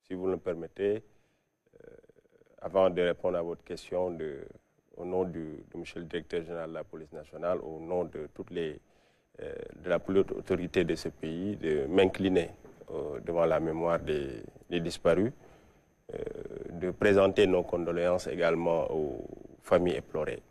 si vous le permettez, avant de répondre à votre question, au nom de monsieur le directeur général de la police nationale, au nom de toutes de la plus haute autorité de ce pays, de m'incliner devant la mémoire des disparus, de présenter nos condoléances également aux familles éplorées.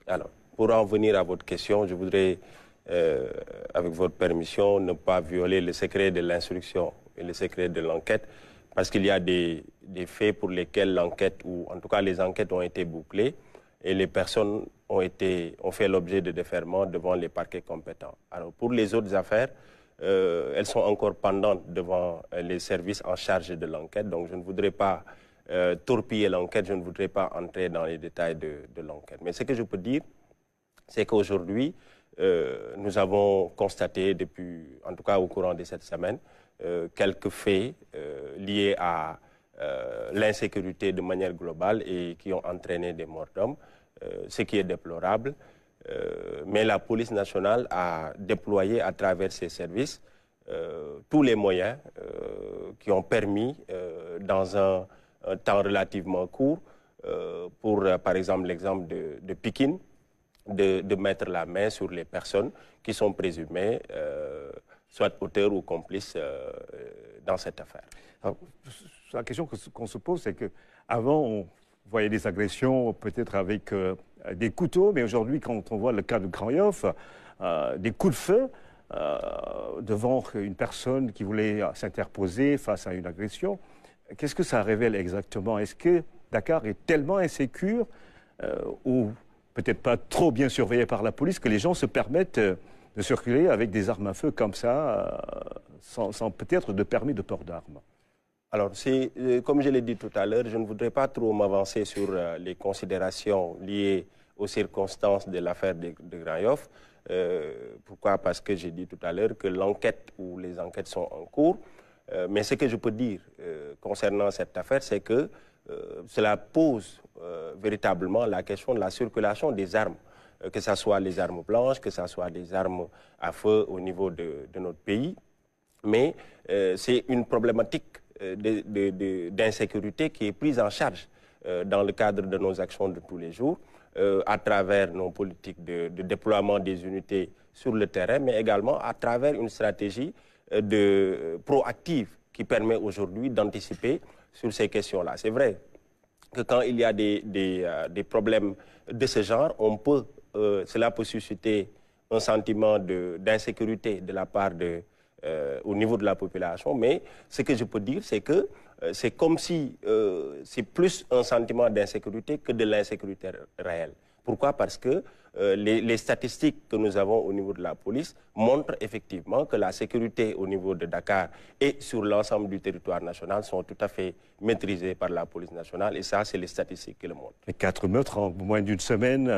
Alors, pour en venir à votre question, je voudrais, avec votre permission, ne pas violer le secret de l'instruction et le secret de l'enquête, parce qu'il y a des faits pour lesquels l'enquête, ou en tout cas les enquêtes ont été bouclées, et les personnes ont fait l'objet de déferrement devant les parquets compétents. Alors, pour les autres affaires, elles sont encore pendantes devant les services en charge de l'enquête, donc je ne voudrais pas torpiller l'enquête, je ne voudrais pas entrer dans les détails de l'enquête. Mais ce que je peux dire, c'est qu'aujourd'hui, nous avons constaté depuis, en tout cas au courant de cette semaine, quelques faits liés à l'insécurité de manière globale et qui ont entraîné des morts d'hommes, ce qui est déplorable. Mais la police nationale a déployé à travers ses services tous les moyens qui ont permis, dans un temps relativement court, pour par exemple l'exemple de Pikine, de mettre la main sur les personnes qui sont présumées soit auteurs ou complices dans cette affaire. Alors, la question qu'on se pose, c'est qu'avant, on voyait des agressions peut-être avec des couteaux, mais aujourd'hui, quand on voit le cas de Grand Yoff, des coups de feu devant une personne qui voulait s'interposer face à une agression, qu'est-ce que ça révèle exactement? Est-ce que Dakar est tellement insécure ou peut-être pas trop bien surveillé par la police que les gens se permettent de circuler avec des armes à feu comme ça, sans peut-être de permis de port d'armes? Alors, comme je l'ai dit tout à l'heure, je ne voudrais pas trop m'avancer sur les considérations liées aux circonstances de l'affaire de Grand Yoff. Pourquoi? Parce que j'ai dit tout à l'heure que l'enquête ou les enquêtes sont en cours. Mais ce que je peux dire concernant cette affaire, c'est que cela pose véritablement la question de la circulation des armes, que ce soit les armes blanches, que ce soit des armes à feu au niveau de notre pays. Mais c'est une problématique d'insécurité qui est prise en charge dans le cadre de nos actions de tous les jours, à travers nos politiques de déploiement des unités sur le terrain, mais également à travers une stratégie proactive qui permet aujourd'hui d'anticiper sur ces questions-là. C'est vrai que quand il y a des problèmes de ce genre, cela peut susciter un sentiment d'insécurité de la part au niveau de la population, mais ce que je peux dire, c'est que c'est comme si c'est plus un sentiment d'insécurité que de l'insécurité réelle. Pourquoi? Parce que les statistiques que nous avons au niveau de la police montrent effectivement que la sécurité au niveau de Dakar et sur l'ensemble du territoire national sont tout à fait maîtrisées par la police nationale, et ça, c'est les statistiques qui le montrent. Les 4 meurtres en moins d'une semaine,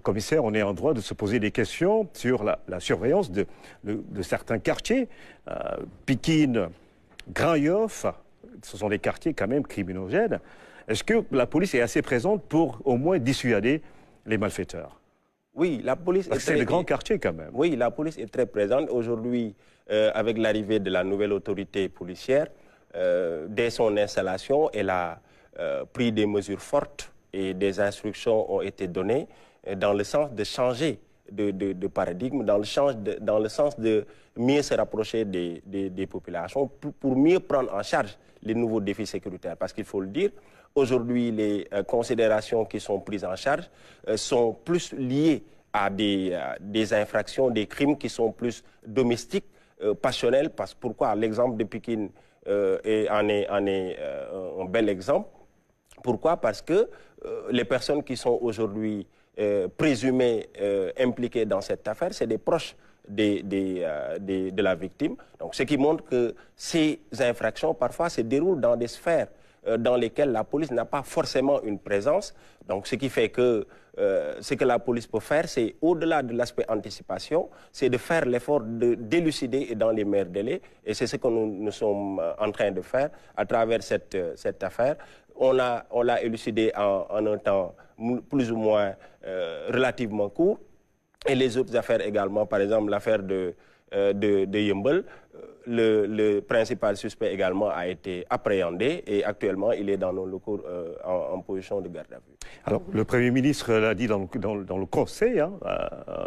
commissaire, on est en droit de se poser des questions sur la surveillance de certains quartiers. Pikine, Grand Yoff, ce sont des quartiers quand même criminogènes. Est-ce que la police est assez présente pour au moins dissuader les malfaiteurs? Oui, la police est c'est de grands quartiers quand même. Oui, la police est très présente. Aujourd'hui, avec l'arrivée de la nouvelle autorité policière, dès son installation, elle a pris des mesures fortes et des instructions ont été données dans le sens de changer de paradigme, dans le sens de mieux se rapprocher des populations pour mieux prendre en charge les nouveaux défis sécuritaires. Parce qu'il faut le dire, aujourd'hui, les considérations qui sont prises en charge sont plus liées à des infractions, des crimes qui sont plus domestiques, passionnels. Pourquoi? L'exemple de Pikine en est un bel exemple. Pourquoi? Parce que les personnes qui sont aujourd'hui présumées impliquées dans cette affaire, c'est des proches de la victime. Donc, ce qui montre que ces infractions, parfois, se déroulent dans des sphères dans lesquelles la police n'a pas forcément une présence. Donc, ce qui fait que ce que la police peut faire, c'est, au-delà de l'aspect anticipation, c'est de faire l'effort de d'élucider et dans les meilleurs délais. Et c'est ce que nous sommes en train de faire à travers cette affaire. On l'a élucidé en un temps plus ou moins relativement court. Et les autres affaires également, par exemple l'affaire de de Yeumbeul. Le principal suspect également a été appréhendé et actuellement il est dans nos locaux en position de garde à vue. Alors le Premier ministre l'a dit dans le conseil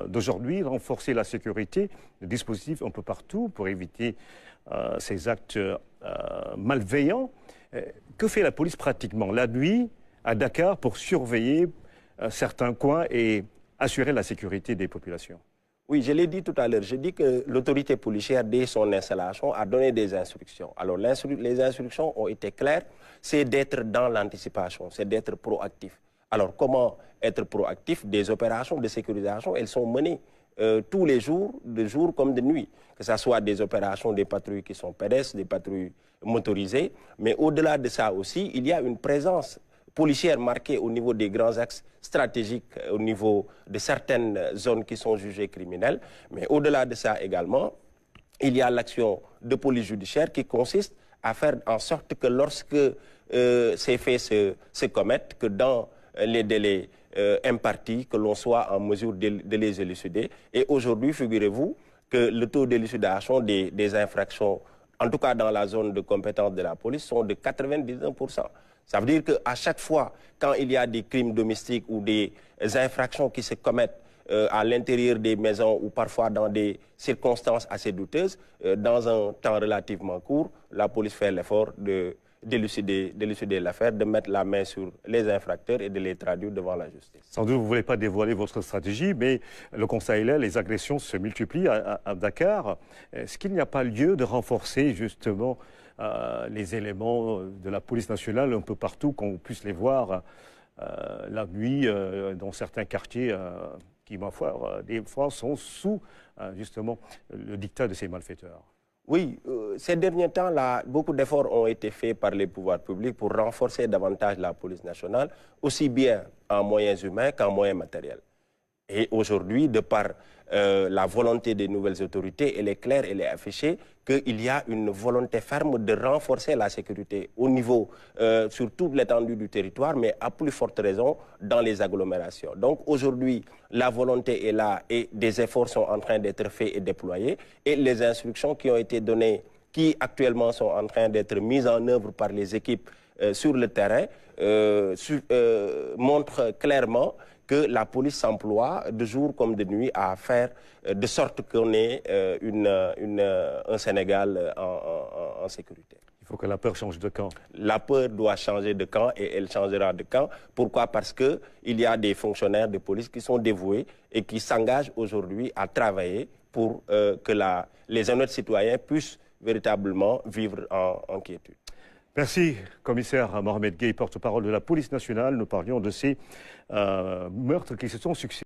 d'aujourd'hui, renforcer la sécurité, le dispositif un peu partout pour éviter ces actes malveillants. Que fait la police pratiquement la nuit à Dakar pour surveiller certains coins et assurer la sécurité des populations? Oui, je l'ai dit tout à l'heure. Je dis que l'autorité policière, dès son installation, a donné des instructions. Alors, les instructions ont été claires. C'est d'être dans l'anticipation, c'est d'être proactif. Alors, comment être proactif? Des opérations de sécurisation, elles sont menées tous les jours, de jour comme de nuit. Que ce soit des opérations, des patrouilles qui sont pédestres, des patrouilles motorisées. Mais au-delà de ça aussi, il y a une présence policière marquée au niveau des grands axes stratégiques, au niveau de certaines zones qui sont jugées criminelles. Mais au-delà de ça également, il y a l'action de police judiciaire qui consiste à faire en sorte que lorsque ces faits se commettent, que dans les délais impartis, que l'on soit en mesure de les élucider. Et aujourd'hui, figurez-vous que le taux d'élucidation des infractions, en tout cas dans la zone de compétence de la police, sont de 99%. Ça veut dire qu'à chaque fois, quand il y a des crimes domestiques ou des infractions qui se commettent à l'intérieur des maisons ou parfois dans des circonstances assez douteuses, dans un temps relativement court, la police fait l'effort d'élucider l'affaire, de mettre la main sur les infracteurs et de les traduire devant la justice. Sans doute, vous ne voulez pas dévoiler votre stratégie, mais le constat est là, les agressions se multiplient à Dakar. Est-ce qu'il n'y a pas lieu de renforcer justement les éléments de la police nationale un peu partout, qu'on puisse les voir la nuit dans certains quartiers qui, ma foi, des fois sont sous justement le diktat de ces malfaiteurs? Oui, ces derniers temps, là, beaucoup d'efforts ont été faits par les pouvoirs publics pour renforcer davantage la police nationale, aussi bien en moyens humains qu'en moyens matériels. Et aujourd'hui, de par la volonté des nouvelles autorités, elle est claire, elle est affichée, qu'il y a une volonté ferme de renforcer la sécurité au niveau, sur toute l'étendue du territoire, mais à plus forte raison dans les agglomérations. Donc aujourd'hui, la volonté est là et des efforts sont en train d'être faits et déployés. Et les instructions qui ont été données, qui actuellement sont en train d'être mises en œuvre par les équipes sur le terrain, montrent clairement que la police s'emploie de jour comme de nuit à faire de sorte qu'on ait un Sénégal en sécurité. Il faut que la peur change de camp. La peur doit changer de camp et elle changera de camp. Pourquoi? Parce qu'il y a des fonctionnaires de police qui sont dévoués et qui s'engagent aujourd'hui à travailler pour que les honnêtes citoyens puissent véritablement vivre en quiétude. Merci, commissaire Mohamed Gueye, porte-parole de la police nationale. Nous parlions de ces meurtres qui se sont succédés.